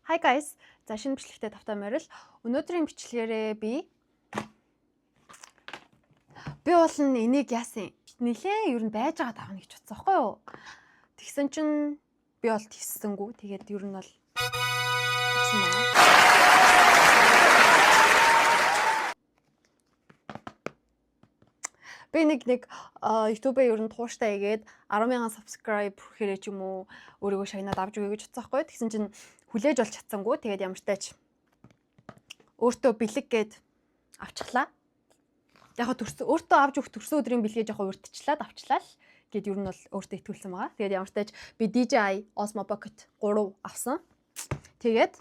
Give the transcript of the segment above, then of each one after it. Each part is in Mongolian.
Hi guys. За шинэ бичлэгтэй тавтай морил. Өнөөдрийн бичлэгээрээ би бол энийг яасан. Нилээ ер нь байж байгаа таах гэж бодсон байхгүй юу? Тэгсэн чинь би бол тийссэнгүү. Тэгээд ер нь бол авсан байна. Би нэг YouTube-ээр ер нь тууштай игээд 10,000 subscribe хүрхээрээ ч юм уу өөрийгөө шагнаад авч өгье гэж бодсон байхгүй юу? Тэгсэн чинь хүлээж олж чадсангүй. Тэгээд ямар ч тач өөртөө бэлэг гээд авчихлаа. Яг өөртөө авч өгөх төрсөн өдрийн бэлгээ жоохон урьдчлаад авчлаа л гээд ер нь бол өөртөө итгүүлсэн байгаа. Тэгээд ямар ч тач би DJI Osmo Pocket 3 авсан. Тэгээд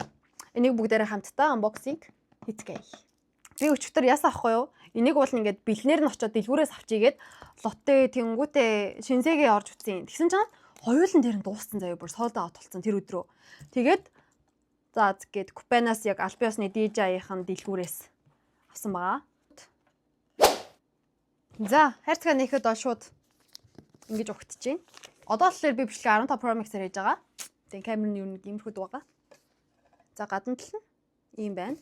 энийг бүгдээрээ хамтдаа unboxing хийцгээе. Би өчигдөр яасан ахгүй юу? Энийг бол ингээд бэлнээр нь очиод дэлгүүрээс авчигээд лотте тэнгүүтээ шинсээгээ орж үтсэн. Тэгсэн чинь хоёулын дээр нь дууссан заяа бүр sold out болсон тэр өдрөө. Тэгээд за гээд Купанаас яг Альбиосны DJI-ийн дэлгүүрээс авсан байгаа. За хайрцаг нэхэд бол шууд ингэж угтж байна. Одоо л би бичлэг 15 Pro Max-аар хийж байгаа. Тэгээ камер нь юу нэг иймэрхүүд байгаа. За гадна тал нь ийм байна.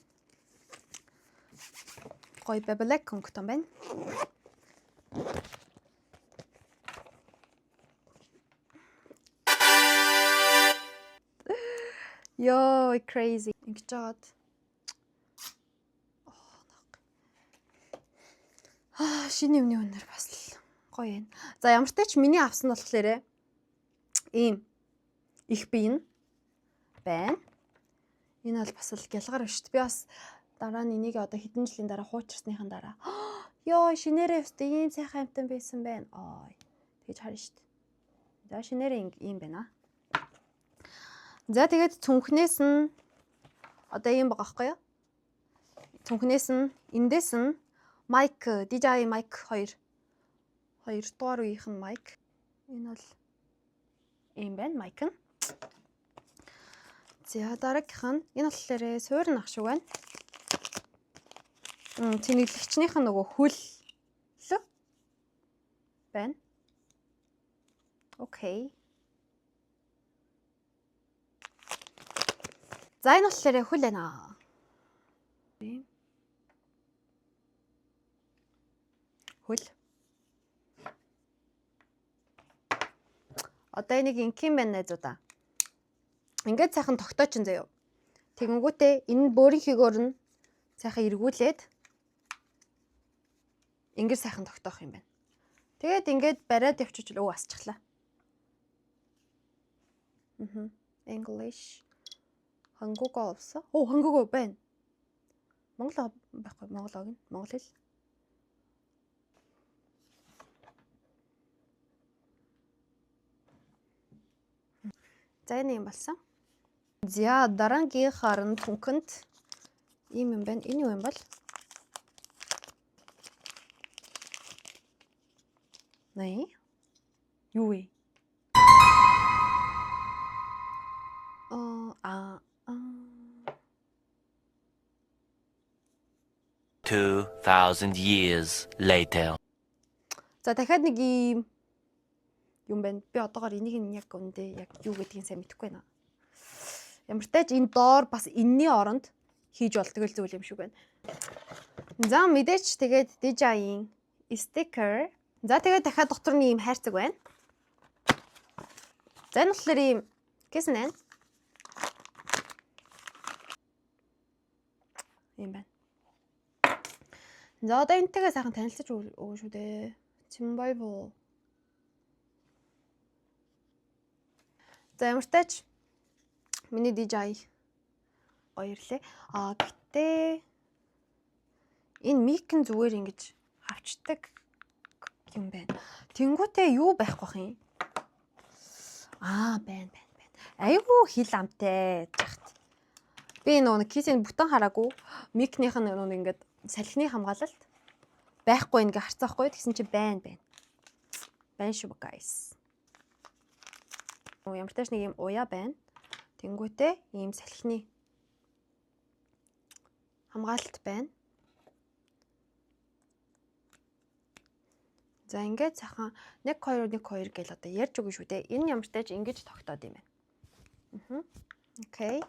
Гой бэблэк конктон байна. Йоо, crazy. Ингэж жаад. Шинэ юмны өнөр бас л гоё юм. За ямар ч тач миний авсан болохоор ийм их биен байна. Энэ бол бас л гялгар шүү дээ. Би бас дараа нь энийг одоо хэдэн жилийн дараа хуучирсныхан дараа ёо шинээрээ өстэй ийм сайхан амтан байсан байна. Тэгж харна шүү дээ. За шинээрээ ийм байна. За тэгээд цүнхнээс нь одоо ийм байгаа байхгүй юу? Цүнхнээс нь эндээс нь майк DJI mic 2 дугаар үеийнх нь майк. Энэ бол ийм байна майк нь. За дараагийнх нь энэ болохоор суурь нах шиг байна. Тэнэглэгчнийх нь нөгөө хөл байна. Окей. За энэ болохоор хөл байна. Хөл. Одоо энийг инким байна найзуудаа. Ингээд сайхан тогтоочин заяа. Тэгэнгүүтээ энэ бөөрийнхийгөөр нь сайхан эргүүлээд ингээд сайхан тогтоох юм байна. Тэгээд ингээд бариад явчих л асчихлаа. English. Хангугаа авсан. Хангугаа байна. Монгол байхгүй монголог нь монгол хэл. За энэ юм болсон. За дараагийнхаар нь түнхэнд ийм юм байна. Энэ юу юм бол? Nee. Юу вэ? 2000 years later. За дахиад нэг юм байна. Би одоогоор энийг яг үндэ яг юу гэдгийг сайн мэдэхгүй байна. Ямар ч тач энэ доор бас энэний оронд хийж болдог л зүйл юм шиг байна. За мэдээч тэгээд DJI-ийн sticker. За тэгээд дахиад дотор нь ийм хайрцаг байна. За энэ болохоор ийм кэсэн байна. Ийм байна. За одоо энэтэйгээ сайхан танилцаж өгөө шүү дээ. Survival. За ямар ч тач миний DJI гоёрлээ. Гэтээ энэ микэн зүгээр ингэж хавчдаг юм байна. Тэнгүүтээ юу байхгүй бах юм? Байна. Айгу хил амтай жахт. Би нөгөө кейсийн бүтэн хараагүй. Микнийх нь нөгөө ингээд салхины хамгаалалт байхгүй ингээ харцаахгүй. Тэгсэн чи байна. Байна шүү guys. Ямар тач нэг юм уяа байна. Тэнгүүтээ ийм салхины хамгаалалт байна. За ингээд сайхан 1 2 1 2 гэл одоо ярьж өгнө шүү дээ. Энэ ямар ч тач ингэж тогтоод юм байна. Окей.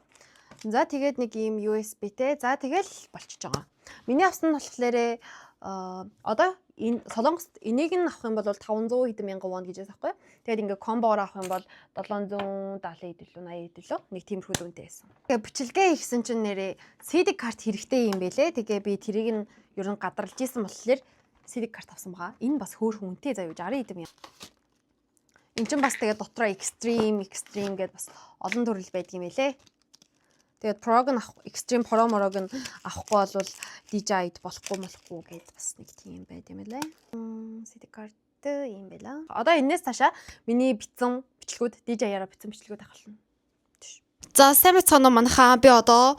За тэгээд нэг ийм USB-тэй. За тэгэл болчихж байгаа. Миний авсан нь болохоор одоо энэ Солонгост энийг нь авах юм бол 500 хэдэн мянган вон гэж байгаа байхгүй. Тэгээд ингээ комбоор авах юм бол 770 эд лөө 80 эд лөө нэг тиймэрхүү үнэтэй байсан. Тэгээ бичлэгээ хийсэн чинь нэрээ CD карт хэрэгтэй юм бэлээ. Тэгээ би тэрийг нь ер нь гадарлаж исэн болохоор CD карт авсан байгаа. Энэ бас хөөрхөн үнэтэй заяа 60 эд мянга. Энд чинь бас тэгээ дотроо extreme гэдээ бас олон төрөл байдаг юм байлээ. Тэгээд Pro-г нь авах Extreme Pro Morog нь авахгүй бол DJI-д болохгүй гэд бас нэг тийм байд юм байлаа. CD card юм байла. Одоо энэс цаашаа миний бичсэн бичлэгүүд DJI-аараа бичсэн бичлэгүүд авах болно. За сайн мэцгоноо манайхаа би одоо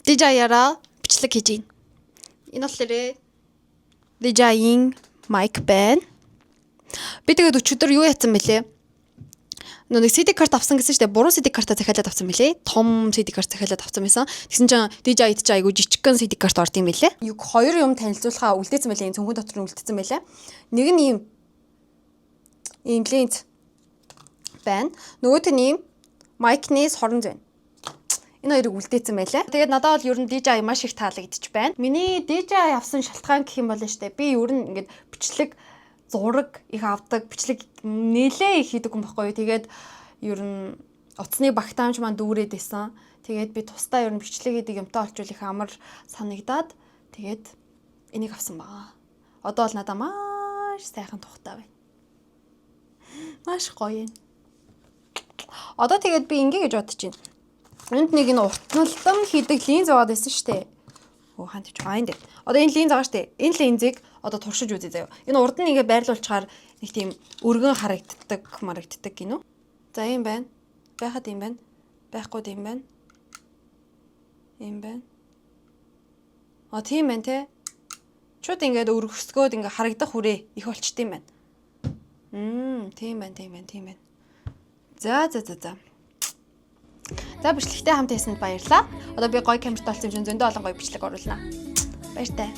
DJI-аараа бичлэг хийж байна. Энэ болохоор DJI-ийн mic байна. Би тэгээд өчигдөр юу яцсан бэлээ? Нэг CD карт авсан гэсэн чинь буруу CD картаа захиалаад авсан мөлий. Том CD карт захиалаад авсан байсан. Тэгсэн чинь DJI-д айгу жижигхэн CD карт орд юм бэлээ. Юу хоёр юм танилцуулахаа үлдээсэн байлээ. Цүнхэн дотор нь үлдээсэн байлаа. Нэг нь ийм линз байна. Нөгөөх нь ийм mic-ны соронз байна. Энэ хоёрыг үлдээсэн байлаа. Тэгээд надад бол ер нь DJI маш их таалагдчих байна. Миний DJI авсан шалтгаан гэх юм бол штэ. Би ер нь ингээд бичлэг зураг их авдаг, бичлэг нэлээ их хийдэг юм баггүй. Тэгээд ер нь утасны багтаамж маань дүүрээд исэн. Тэгээд би тусдаа ер нь бичлэг хийдэг юмтай олчвол их амар санагдаад тэгээд энийг авсан байгаа. Одоо бол надад маш сайхан тухтай байна. Маш гоё юм. Одоо тэгээд би ингэ гэж бодож байна. Энд нэг энэ уртналдан хийдэг линз байгаа байсан шүү дээ. Оо хаан тийч энэ дээ. Одоо энэ линз байгаа шүү дээ. Энэ линзийг одоо туршиж үзье заяа. Энэ урд нь ингээ байрлуулчаар нэг тийм өргөн харагддаг гинөө. За юм байна. Байхад юм байна. Байхгүй юм байна. Юм байна. Тийм байна те. Чууд ингээд өргөсгөөд ингээ харагдах хүрээ их болчт юм байна. Тийм байна. За. За бичлэгтэй хамт хийсэнд баярлалаа. Одоо би гоё камертай болсон юм чинь зөндөө олон гоё бичлэг оруулнаа. Баяртай.